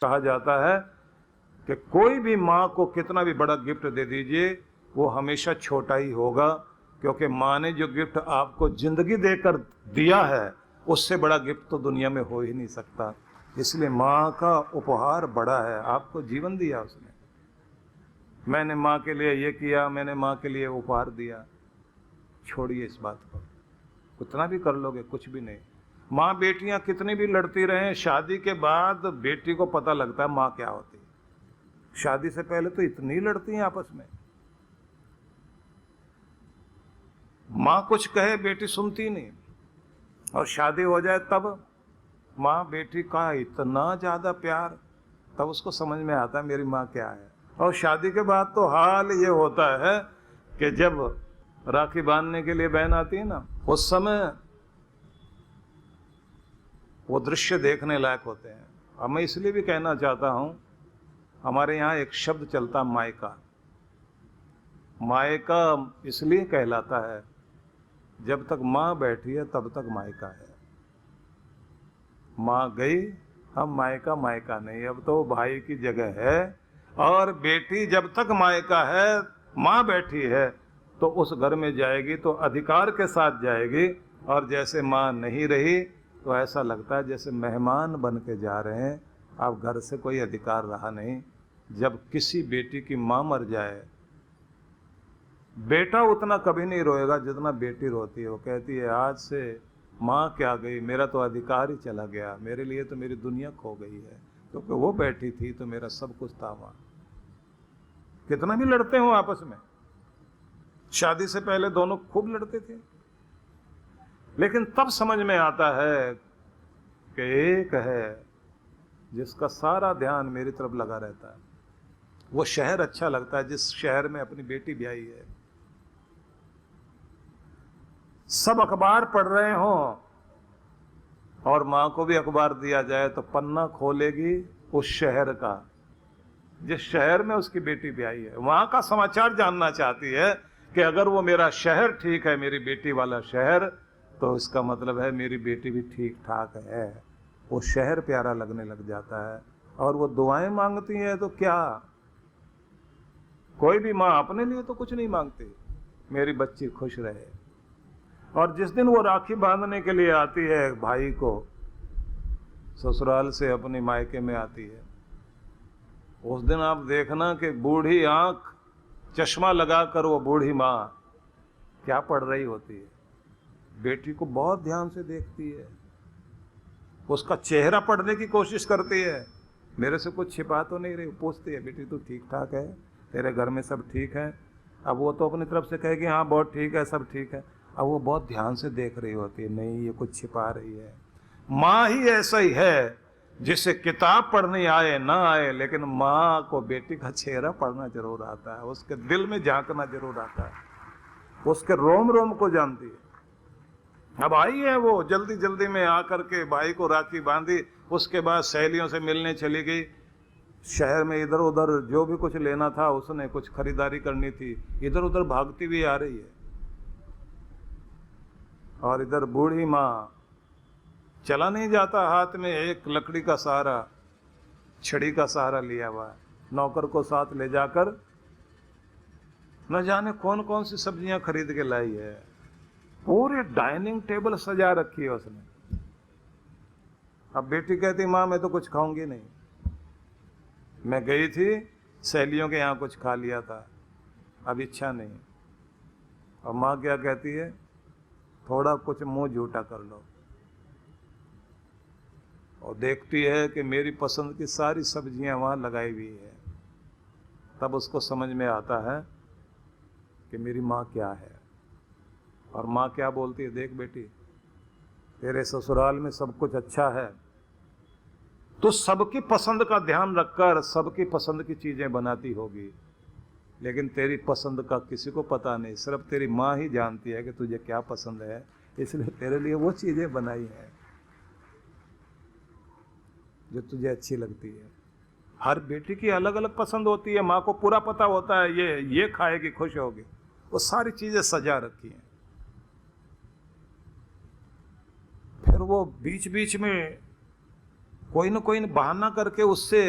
कहा जाता है कि कोई भी माँ को कितना भी बड़ा गिफ्ट दे दीजिए वो हमेशा छोटा ही होगा, क्योंकि माँ ने जो गिफ्ट आपको जिंदगी देकर दिया है उससे बड़ा गिफ्ट तो दुनिया में हो ही नहीं सकता। इसलिए माँ का उपहार बड़ा है, आपको जीवन दिया उसने। मैंने माँ के लिए ये किया, मैंने माँ के लिए उपहार दिया, छोड़िए इस बात को। कितना भी कर लोगे कुछ भी नहीं। माँ बेटियां कितनी भी लड़ती रहें, शादी के बाद बेटी को पता लगता है माँ क्या होती है। शादी से पहले तो इतनी लड़ती हैं आपस में, माँ कुछ कहे बेटी सुनती नहीं, और शादी हो जाए तब माँ बेटी का इतना ज्यादा प्यार, तब उसको समझ में आता है मेरी माँ क्या है। और शादी के बाद तो हाल ये होता है कि जब राखी बांधने के लिए बहन आती है ना, उस समय वो दृश्य देखने लायक होते हैं। अब मैं इसलिए भी कहना चाहता हूं, हमारे यहाँ एक शब्द चलता मायका। मायका इसलिए कहलाता है, जब तक माँ बैठी है तब तक मायका है। माँ गई, हम मायका मायका नहीं, अब तो भाई की जगह है। और बेटी जब तक मायका है, माँ बैठी है, तो उस घर में जाएगी तो अधिकार के साथ जाएगी। और जैसे माँ नहीं रही तो ऐसा लगता है जैसे मेहमान बन के जा रहे हैं, अब घर से कोई अधिकार रहा नहीं। जब किसी बेटी की माँ मर जाए, बेटा उतना कभी नहीं रोएगा जितना बेटी रोती है। वो कहती है आज से माँ क्या गई, मेरा तो अधिकार ही चला गया, मेरे लिए तो मेरी दुनिया खो गई है, क्योंकि वो बैठी थी तो मेरा सब कुछ था वहाँ। कितना भी लड़ते हो आपस में, शादी से पहले दोनों खूब लड़ते थे, लेकिन तब समझ में आता है कि एक है जिसका सारा ध्यान मेरी तरफ लगा रहता है। वो शहर अच्छा लगता है जिस शहर में अपनी बेटी ब्याही है। सब अखबार पढ़ रहे हो और मां को भी अखबार दिया जाए तो पन्ना खोलेगी उस शहर का जिस शहर में उसकी बेटी ब्याही है। वहां का समाचार जानना चाहती है कि अगर वो मेरा शहर ठीक है, मेरी बेटी वाला शहर, तो इसका मतलब है मेरी बेटी भी ठीक ठाक है। वो शहर प्यारा लगने लग जाता है। और वो दुआएं मांगती है तो क्या, कोई भी माँ अपने लिए तो कुछ नहीं मांगती, मेरी बच्ची खुश रहे। और जिस दिन वो राखी बांधने के लिए आती है भाई को, ससुराल से अपनी मायके में आती है, उस दिन आप देखना कि बूढ़ी आंख, चश्मा लगाकर वो बूढ़ी माँ क्या पढ़ रही होती है। बेटी को बहुत ध्यान से देखती है, उसका चेहरा पढ़ने की कोशिश करती है, मेरे से कुछ छिपा तो नहीं रही। पूछती है बेटी तू ठीक ठाक है, तेरे घर में सब ठीक है। अब वो तो अपनी तरफ से कहेगी हाँ बहुत ठीक है, सब ठीक है। अब वो बहुत ध्यान से देख रही होती है, नहीं ये कुछ छिपा रही है। माँ ही ऐसा ही है, जिसे किताब पढ़नी आए ना आए, लेकिन माँ को बेटी का चेहरा पढ़ना जरूर आता है, उसके दिल में झांकना जरूर आता है, उसके रोम रोम को जानती है। अब आई है वो जल्दी जल्दी में आकर के भाई को राखी बांधी, उसके बाद सहेलियों से मिलने चली गई। शहर में इधर उधर जो भी कुछ लेना था, उसने कुछ खरीदारी करनी थी, इधर उधर भागती हुई आ रही है। और इधर बूढ़ी माँ, चला नहीं जाता, हाथ में एक लकड़ी का सहारा, छड़ी का सहारा लिया हुआ है, नौकर को साथ ले जाकर न जाने कौन कौन सी सब्जियां खरीद के लाई है। पूरी डाइनिंग टेबल सजा रखी है उसने। अब बेटी कहती माँ मैं तो कुछ खाऊंगी नहीं, मैं गई थी सहेलियों के यहाँ कुछ खा लिया था, अब इच्छा नहीं। और माँ क्या कहती है, थोड़ा कुछ मुंह झूठा कर लो। और देखती है कि मेरी पसंद की सारी सब्जियां वहाँ लगाई हुई है। तब उसको समझ में आता है कि मेरी माँ क्या है। और माँ क्या बोलती है, देख बेटी तेरे ससुराल में सब कुछ अच्छा है, तो सबकी पसंद का ध्यान रखकर सबकी पसंद की चीजें बनाती होगी, लेकिन तेरी पसंद का किसी को पता नहीं, सिर्फ तेरी माँ ही जानती है कि तुझे क्या पसंद है, इसलिए तेरे लिए वो चीजें बनाई हैं जो तुझे अच्छी लगती है। हर बेटी की अलग अलग पसंद होती है, माँ को पूरा पता होता है ये खाएगी खुश होगी, वो सारी चीजें सजा रखी हैं। फिर वो बीच बीच में कोई न कोई बहाना करके उससे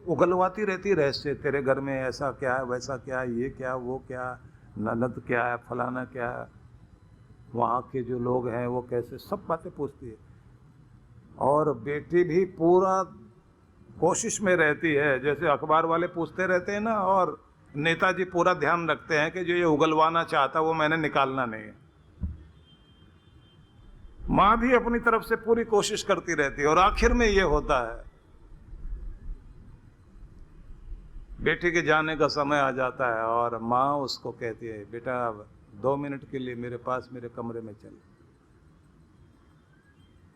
उगलवाती रहती रहस्य, तेरे घर में ऐसा क्या है, वैसा क्या है, ये क्या, वो क्या, ननद क्या है, फलाना क्या है, वहाँ के जो लोग हैं वो कैसे, सब बातें पूछती है। और बेटी भी पूरा कोशिश में रहती है, जैसे अखबार वाले पूछते रहते हैं ना, और नेताजी पूरा ध्यान रखते हैं कि जो ये उगलवाना चाहता वो मैंने निकालना नहीं है। माँ भी अपनी तरफ से पूरी कोशिश करती रहती है, और आखिर में ये होता है, बेटी के जाने का समय आ जाता है और माँ उसको कहती है, बेटा अब 2 मिनट के लिए मेरे पास मेरे कमरे में चल।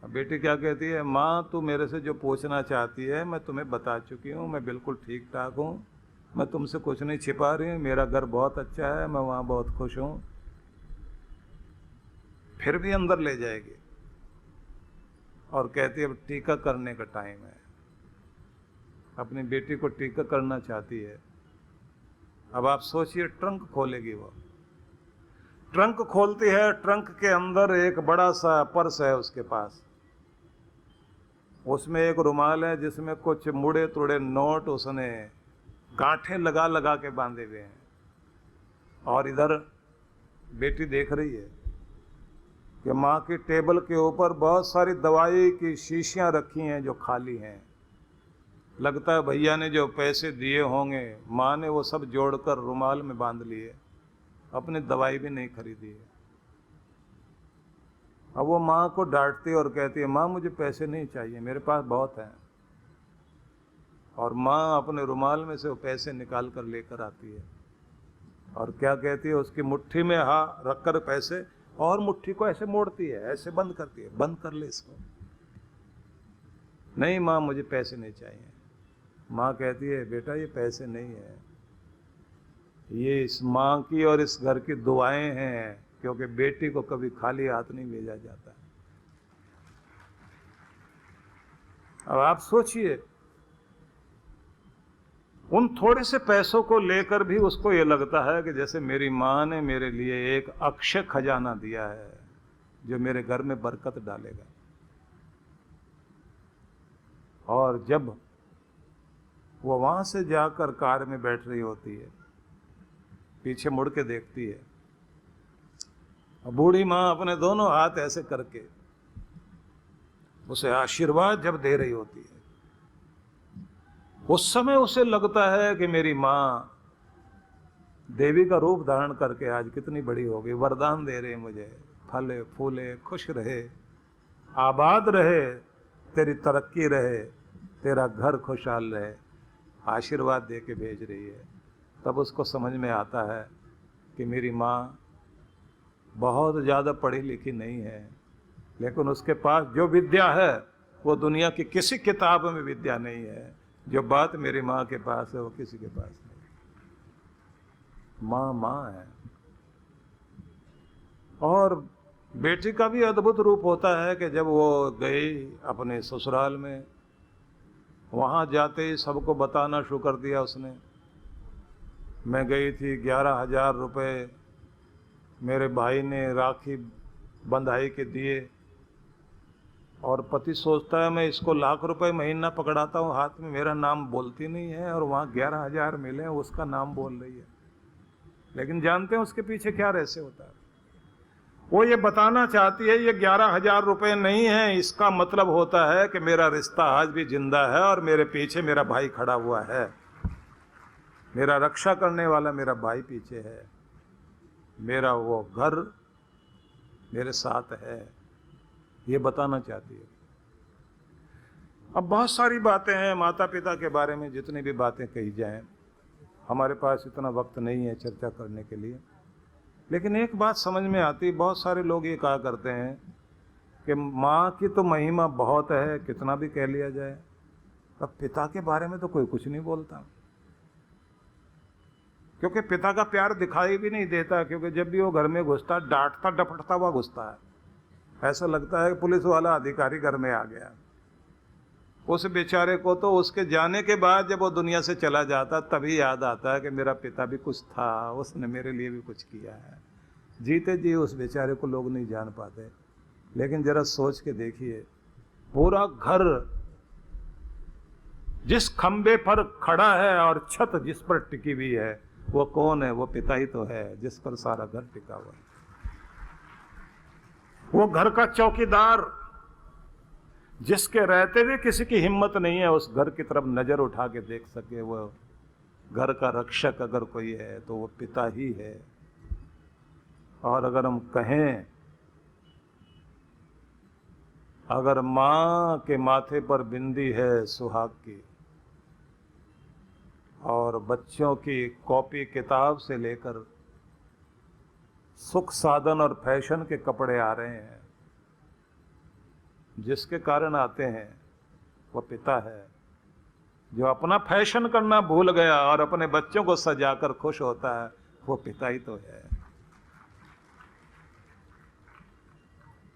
अब बेटी क्या कहती है, माँ तू मेरे से जो पूछना चाहती है मैं तुम्हें बता चुकी हूँ, मैं बिल्कुल ठीक ठाक हूँ, मैं तुमसे कुछ नहीं छिपा रही हूँ, मेरा घर बहुत अच्छा है, मैं वहाँ बहुत खुश हूँ। फिर भी अंदर ले जाएगी और कहती है अब टीका करने का टाइम है। अपनी बेटी को टीका करना चाहती है। अब आप सोचिए, ट्रंक खोलेगी वो, ट्रंक खोलती है, ट्रंक के अंदर एक बड़ा सा पर्स है उसके पास, उसमें एक रुमाल है जिसमें कुछ मुड़े तुड़े नोट उसने गांठें लगा लगा के बांधे हुए हैं, और इधर बेटी देख रही है कि माँ की टेबल के ऊपर बहुत सारी दवाई की शीशियां रखी हैं जो खाली हैं। लगता है भैया ने जो पैसे दिए होंगे, माँ ने वो सब जोड़कर रुमाल में बांध लिए, अपनी दवाई भी नहीं खरीदी है। अब वो माँ को डांटती और कहती है, माँ मुझे पैसे नहीं चाहिए, मेरे पास बहुत हैं। और माँ अपने रुमाल में से वो पैसे निकाल कर लेकर आती है, और क्या कहती है, उसकी मुट्ठी में हाथ रखकर पैसे, और मुट्ठी को ऐसे मोड़ती है, ऐसे बंद करती है, बंद कर ले इसको। नहीं माँ मुझे पैसे नहीं चाहिए। माँ कहती है, बेटा ये पैसे नहीं है, ये इस माँ की और इस घर की दुआएं हैं, क्योंकि बेटी को कभी खाली हाथ नहीं भेजा जाता। अब आप सोचिए, उन थोड़े से पैसों को लेकर भी उसको ये लगता है कि जैसे मेरी माँ ने मेरे लिए एक अक्षय खजाना दिया है जो मेरे घर में बरकत डालेगा। और जब वो वहां से जाकर कार में बैठ रही होती है, पीछे मुड़ के देखती है, बूढ़ी माँ अपने दोनों हाथ ऐसे करके उसे आशीर्वाद जब दे रही होती है, उस समय उसे लगता है कि मेरी माँ देवी का रूप धारण करके आज कितनी बड़ी हो गई, वरदान दे रहे मुझे, फले फूले, खुश रहे, आबाद रहे, तेरी तरक्की रहे, तेरा घर खुशहाल रहे, आशीर्वाद दे के भेज रही है। तब उसको समझ में आता है कि मेरी माँ बहुत ज़्यादा पढ़ी लिखी नहीं है, लेकिन उसके पास जो विद्या है वो दुनिया की किसी किताब में विद्या नहीं है। जो बात मेरी माँ के पास है वो किसी के पास नहीं। माँ माँ है। और बेटी का भी अद्भुत रूप होता है कि जब वो गई अपने ससुराल में, वहाँ जाते ही सबको बताना शुरू कर दिया उसने, मैं गई थी, 11,000 रुपये मेरे भाई ने राखी बंधाई के दिए, और पति सोचता है मैं इसको लाख रुपए महीना पकड़ाता हूँ हाथ में, मेरा नाम बोलती नहीं है, और वहाँ 11,000 मिले, उसका नाम बोल रही है। लेकिन जानते हैं उसके पीछे क्या रहस्य होता है? वो ये बताना चाहती है ये 11,000 रुपये नहीं है, इसका मतलब होता है कि मेरा रिश्ता आज भी जिंदा है और मेरे पीछे मेरा भाई खड़ा हुआ है, मेरा रक्षा करने वाला मेरा भाई पीछे है, मेरा वो घर मेरे साथ है, ये बताना चाहती है। अब बहुत सारी बातें हैं माता पिता के बारे में, जितनी भी बातें कही जाएं, हमारे पास इतना वक्त नहीं है चर्चा करने के लिए। लेकिन एक बात समझ में आती, बहुत सारे लोग ये कहा करते हैं कि माँ की तो महिमा बहुत है, कितना भी कह लिया जाए, अब पिता के बारे में तो कोई कुछ नहीं बोलता, क्योंकि पिता का प्यार दिखाई भी नहीं देता, क्योंकि जब भी वो घर में घुसता डांटता डपटता हुआ घुसता है, ऐसा लगता है कि पुलिस वाला अधिकारी घर में आ गया। उस बेचारे को तो उसके जाने के बाद जब वो दुनिया से चला जाता तभी याद आता है कि मेरा पिता भी कुछ था, उसने मेरे लिए भी कुछ किया है। जीते जी उस बेचारे को लोग नहीं जान पाते। लेकिन जरा सोच के देखिए, पूरा घर जिस खंबे पर खड़ा है और छत जिस पर टिकी हुई है वो कौन है? वो पिता ही तो है जिस पर सारा घर टिका हुआ है। वो घर का चौकीदार जिसके रहते हुए किसी की हिम्मत नहीं है उस घर की तरफ नजर उठा के देख सके, वो घर का रक्षक अगर कोई है तो वो पिता ही है। और अगर हम कहें, अगर मां के माथे पर बिंदी है सुहाग की और बच्चों की कॉपी किताब से लेकर सुख साधन और फैशन के कपड़े आ रहे हैं, जिसके कारण आते हैं वो पिता है। जो अपना फैशन करना भूल गया और अपने बच्चों को सजाकर खुश होता है वो पिता ही तो है।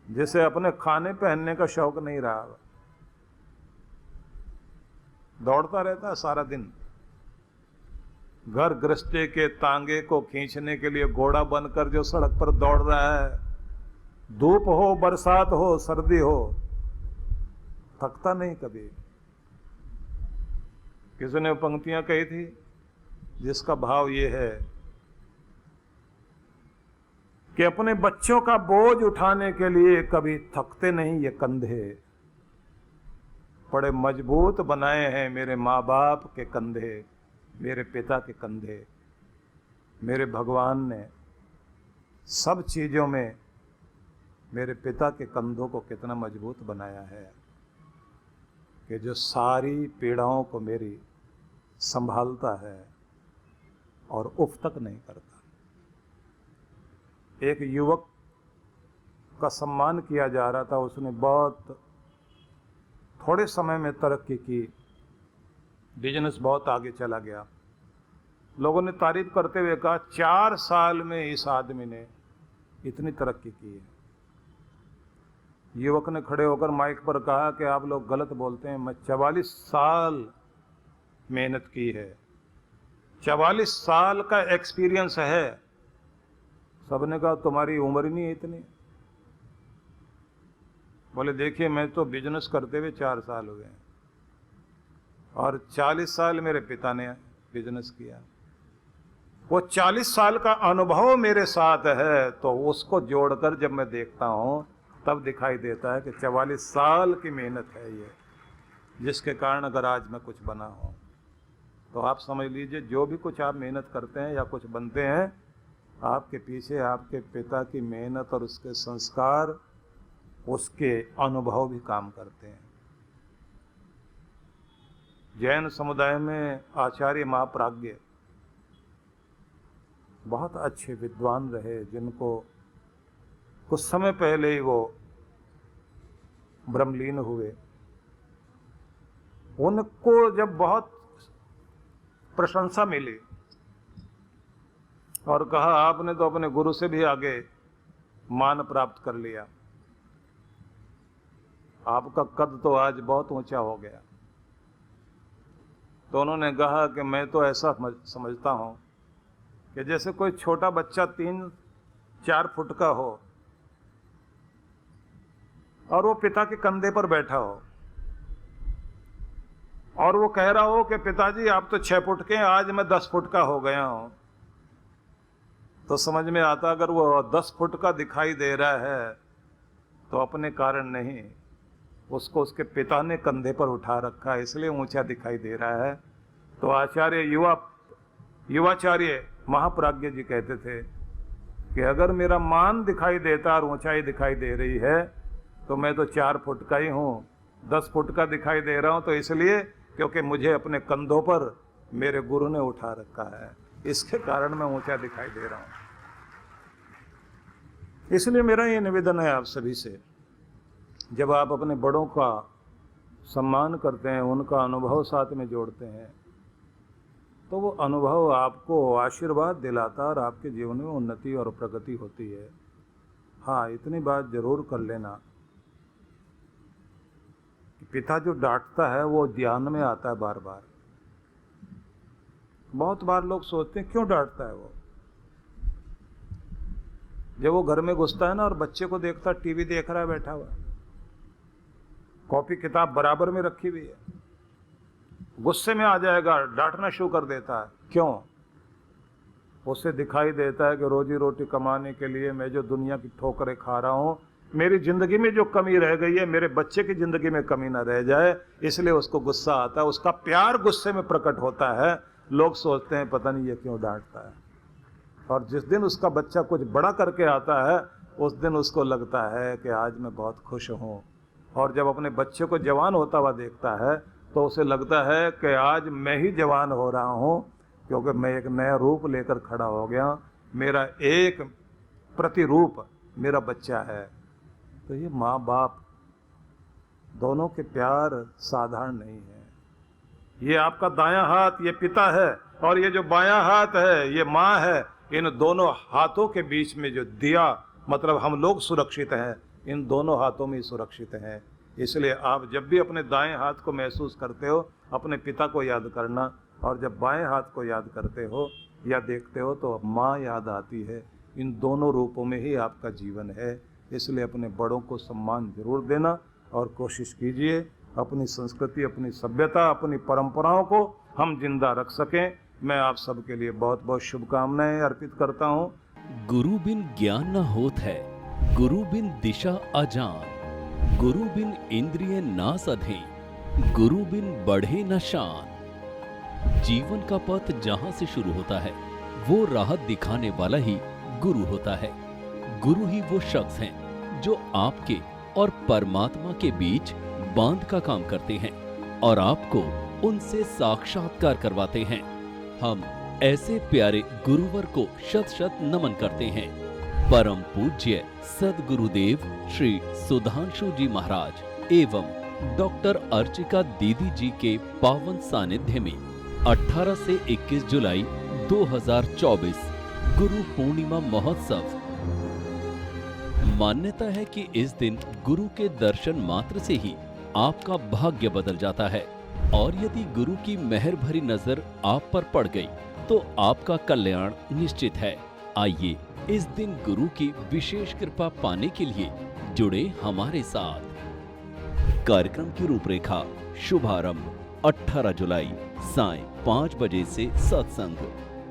जिसे अपने खाने पहनने का शौक नहीं रहा, दौड़ता रहता है सारा दिन, घर गृहस्थी के तांगे को खींचने के लिए घोड़ा बनकर जो सड़क पर दौड़ रहा है, धूप हो बरसात हो सर्दी हो, थकता नहीं कभी। किसी ने पंक्तियां कही थी जिसका भाव ये है कि अपने बच्चों का बोझ उठाने के लिए कभी थकते नहीं ये कंधे, बड़े मजबूत बनाए हैं मेरे माँ बाप के कंधे, मेरे पिता के कंधे। मेरे भगवान ने सब चीजों में मेरे पिता के कंधों को कितना मजबूत बनाया है कि जो सारी पीड़ाओं को मेरी संभालता है और उफ तक नहीं करता। एक युवक का सम्मान किया जा रहा था, उसने बहुत थोड़े समय में तरक्की की, बिजनेस बहुत आगे चला गया। लोगों ने तारीफ करते हुए कहा 4 साल में इस आदमी ने इतनी तरक्की की है। युवक ने खड़े होकर माइक पर कहा कि आप लोग गलत बोलते हैं, मैं 44 साल मेहनत की है, 44 साल का एक्सपीरियंस है। सबने कहा तुम्हारी उम्र ही नहीं है इतनी। बोले देखिए मैं तो बिजनेस करते हुए 4 साल हुए हैं और 40 साल मेरे पिता ने बिजनेस किया। वो 40 साल का अनुभव मेरे साथ है, तो उसको जोड़कर जब मैं देखता हूं तब दिखाई देता है कि 44 साल की मेहनत है ये, जिसके कारण अगर आज मैं कुछ बना हूं। तो आप समझ लीजिए जो भी कुछ आप मेहनत करते हैं या कुछ बनते हैं, आपके पीछे आपके पिता की मेहनत और उसके संस्कार, उसके अनुभव भी काम करते हैं। जैन समुदाय में आचार्य महाप्राज्ञ बहुत अच्छे विद्वान रहे, जिनको कुछ समय पहले ही वो ब्रह्मलीन हुए। उनको जब बहुत प्रशंसा मिली और कहा आपने तो अपने गुरु से भी आगे मान प्राप्त कर लिया, आपका कद तो आज बहुत ऊंचा हो गया। तो उन्होंने कहा कि मैं तो ऐसा समझता हूं कि जैसे कोई छोटा बच्चा 3-4 फुट का हो और वो पिता के कंधे पर बैठा हो और वो कह रहा हो कि पिताजी आप तो 6 फुट के हैं, आज मैं 10 फुट का हो गया हूं, तो समझ में आता अगर वो 10 फुट का दिखाई दे रहा है तो अपने कारण नहीं, उसको उसके पिता ने कंधे पर उठा रखा है, इसलिए ऊंचा दिखाई दे रहा है। तो आचार्य युवाचार्य महाप्राज्ञ जी कहते थे कि अगर मेरा मान दिखाई देता और ऊंचाई दिखाई दे रही है तो मैं तो 4 फुट का ही हूँ, 10 फुट का दिखाई दे रहा हूँ तो इसलिए क्योंकि मुझे अपने कंधों पर मेरे गुरु ने उठा रखा है, इसके कारण मैं ऊंचा दिखाई दे रहा हूँ। इसलिए मेरा ये निवेदन है आप सभी से, जब आप अपने बड़ों का सम्मान करते हैं, उनका अनुभव साथ में जोड़ते हैं, तो वो अनुभव आपको आशीर्वाद दिलाता और आपके जीवन में उन्नति और प्रगति होती है। हाँ, इतनी बात जरूर कर लेना कि पिता जो डांटता है वो ध्यान में आता है बार बार। बहुत बार लोग सोचते हैं क्यों डांटता है वो। जब वो घर में घुसता है ना और बच्चे को देखता, टीवी देख रहा है बैठा हुआ, कॉपी किताब बराबर में रखी हुई है, गुस्से में आ जाएगा, डांटना शुरू कर देता है। क्यों? उसे दिखाई देता है कि रोजी रोटी कमाने के लिए मैं जो दुनिया की ठोकरें खा रहा हूँ, मेरी ज़िंदगी में जो कमी रह गई है, मेरे बच्चे की ज़िंदगी में कमी ना रह जाए, इसलिए उसको गुस्सा आता है। उसका प्यार गुस्से में प्रकट होता है। लोग सोचते हैं पता नहीं ये क्यों डांटता है। और जिस दिन उसका बच्चा कुछ बड़ा करके आता है, उस दिन उसको लगता है कि आज मैं बहुत खुश हूँ। और जब अपने बच्चे को जवान होता हुआ देखता है तो उसे लगता है कि आज मैं ही जवान हो रहा हूँ, क्योंकि मैं एक नया रूप लेकर खड़ा हो गया। मेरा एक प्रतिरूप मेरा बच्चा है। तो ये माँ बाप दोनों के प्यार साधारण नहीं है। ये आपका दायां हाथ ये पिता है, और ये जो बायां हाथ है ये माँ है। इन दोनों हाथों के बीच में जो दिया, मतलब हम लोग सुरक्षित हैं, इन दोनों हाथों में सुरक्षित हैं। इसलिए आप जब भी अपने दाएं हाथ को महसूस करते हो, अपने पिता को याद करना, और जब बाएं हाथ को याद करते हो या देखते हो तो माँ याद आती है। इन दोनों रूपों में ही आपका जीवन है। इसलिए अपने बड़ों को सम्मान जरूर देना, और कोशिश कीजिए अपनी संस्कृति, अपनी सभ्यता, अपनी परंपराओं को हम जिंदा रख सकें। मैं आप सबके लिए बहुत बहुत शुभकामनाएं अर्पित करता हूँ। गुरु बिन ज्ञान न होत है, गुरु बिन दिशा अजान, गुरु बिन इंद्रिय ना सधे, गुरु बिन बढ़े न शान। जीवन का पथ जहां से शुरू होता है, वो राह दिखाने वाला ही गुरु होता है। गुरु ही वो शख्स हैं जो आपके और परमात्मा के बीच बांध का काम करते हैं और आपको उनसे साक्षात्कार करवाते हैं। हम ऐसे प्यारे गुरुवर को शत शत नमन करते हैं। परम पूज्य सद्गुरुदेव श्री सुधांशु जी महाराज एवं डॉक्टर अर्चिका दीदी जी के पावन सानिध्य में 18 से 21 जुलाई 2024 गुरु पूर्णिमा महोत्सव। मान्यता है कि इस दिन गुरु के दर्शन मात्र से ही आपका भाग्य बदल जाता है, और यदि गुरु की मेहर भरी नजर आप पर पड़ गई तो आपका कल्याण निश्चित है। आइए इस दिन गुरु की विशेष कृपा पाने के लिए जुड़े हमारे साथ। कार्यक्रम की रूपरेखा। शुभारंभ 18 जुलाई साय 5 बजे से सत्संग।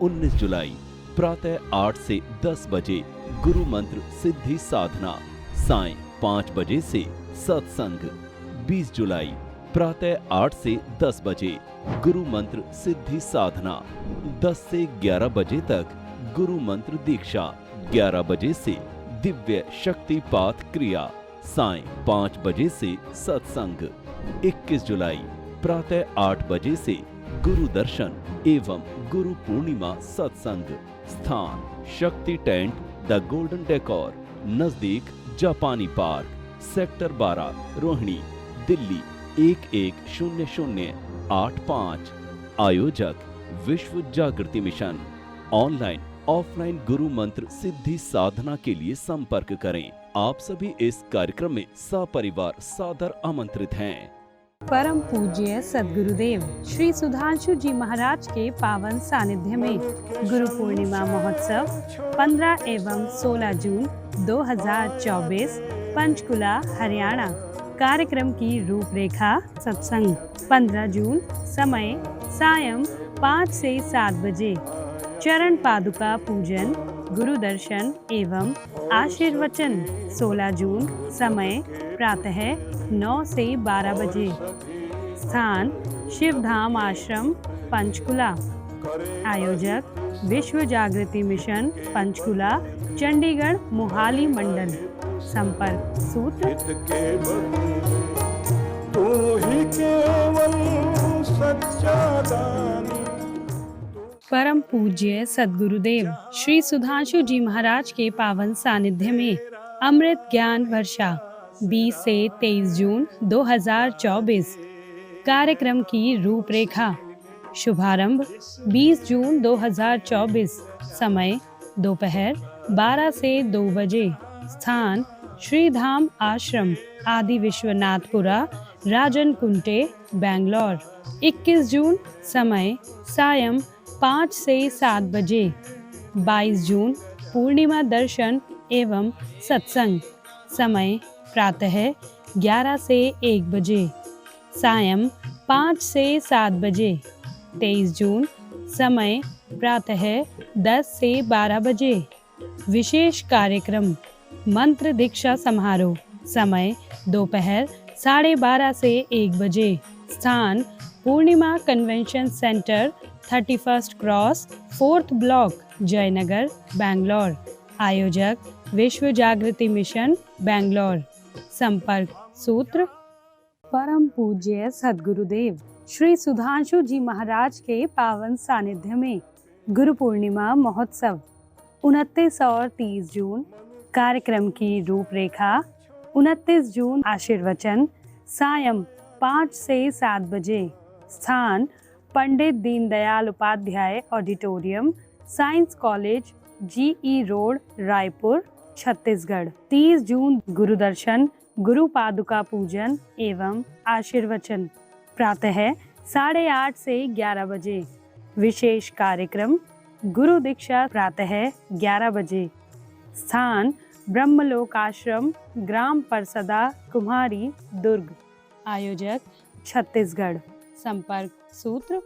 19 जुलाई प्रातः 8 से 10 बजे गुरु मंत्र सिद्धि साधना। साय 5 बजे से सत्संग। 20 जुलाई प्रातः 8 से 10 बजे गुरु मंत्र सिद्धि साधना। 10 से 11 बजे तक गुरु मंत्र दीक्षा। 11 बजे से दिव्य शक्तिपात क्रिया। साय 5 बजे से सत्संग। 21 जुलाई प्रातः 8 बजे से गुरु दर्शन एवं गुरु पूर्णिमा सत्संग। स्थान शक्ति टेंट द गोल्डन डेकोर, नजदीक जापानी पार्क, सेक्टर 12, रोहिणी, दिल्ली 110085। आयोजक विश्व जागृति मिशन। ऑनलाइन ऑफलाइन गुरु मंत्र सिद्धि साधना के लिए संपर्क करें। आप सभी इस कार्यक्रम में सपरिवार सादर आमंत्रित हैं। परम पूज्य सद्गुरुदेव श्री सुधांशु जी महाराज के पावन सानिध्य में गुरु पूर्णिमा महोत्सव 15 एवं 16 जून 2024 पंचकुला हरियाणा। कार्यक्रम की रूपरेखा। सत्संग 15 जून, समय सायं 5 से 7 बजे। चरण पादुका पूजन, गुरु दर्शन एवं आशीर्वचन। 16 जून, समय प्रातः 9 से 12 बजे। स्थान शिवधाम आश्रम पंचकुला। आयोजक विश्व जागृति मिशन पंचकुला, चंडीगढ़ मोहाली मंडल। संपर्क सूत्र परम पूज्य सद्गुरुदेव श्री सुधांशु जी महाराज के पावन सानिध्य में अमृत ज्ञान वर्षा 20 से 23 जून 2024। कार्यक्रम की रूपरेखा। शुभारंभ 20 जून 2024, समय दोपहर 12 से 2 बजे। स्थान श्रीधाम आश्रम, आदि विश्वनाथपुरा, राजन कुंटे, बैंगलोर। 21 जून, समय सायं 5 से 7 बजे। 22 जून पूर्णिमा दर्शन एवं सत्संग। समय प्रातः 11 से 1 बजे। सायं 5 से 7 बजे। 23 जून, समय प्रातः 10 से 12 बजे। विशेष कार्यक्रम मंत्र दीक्षा समारोह, समय दोपहर 12:30 से 1 बजे। स्थान Purnima convention centre, 31st cross, 4th block, Jayanagar, Bangalore. आयोजक विश्व जागृति मिशन, बैंगलोर। संपर्क सूत्र परम पूज्य सद्गुरुदेव श्री सुधांशु जी महाराज के पावन सानिध्य में गुरु पूर्णिमा महोत्सव 29 और 30 जून। कार्यक्रम की रूपरेखा 29 जून आशीर्वचन सायं 5 से 7 बजे। स्थान Pandit Deendayal Upadhyay auditorium, science college, GE road, Raipur, Chhattisgarh. 30 June गुरु दर्शन, गुरु पादुका पूजन एवं आशीर्वचन प्रातः 8:30 से 11 बजे। विशेष कार्यक्रम गुरु दीक्षा प्रातः 11 बजे। स्थान ब्रह्मलोक आश्रम, ग्राम परसदा, कुम्हारी, दुर्ग। आयोजक छत्तीसगढ़। संपर्क सूत्र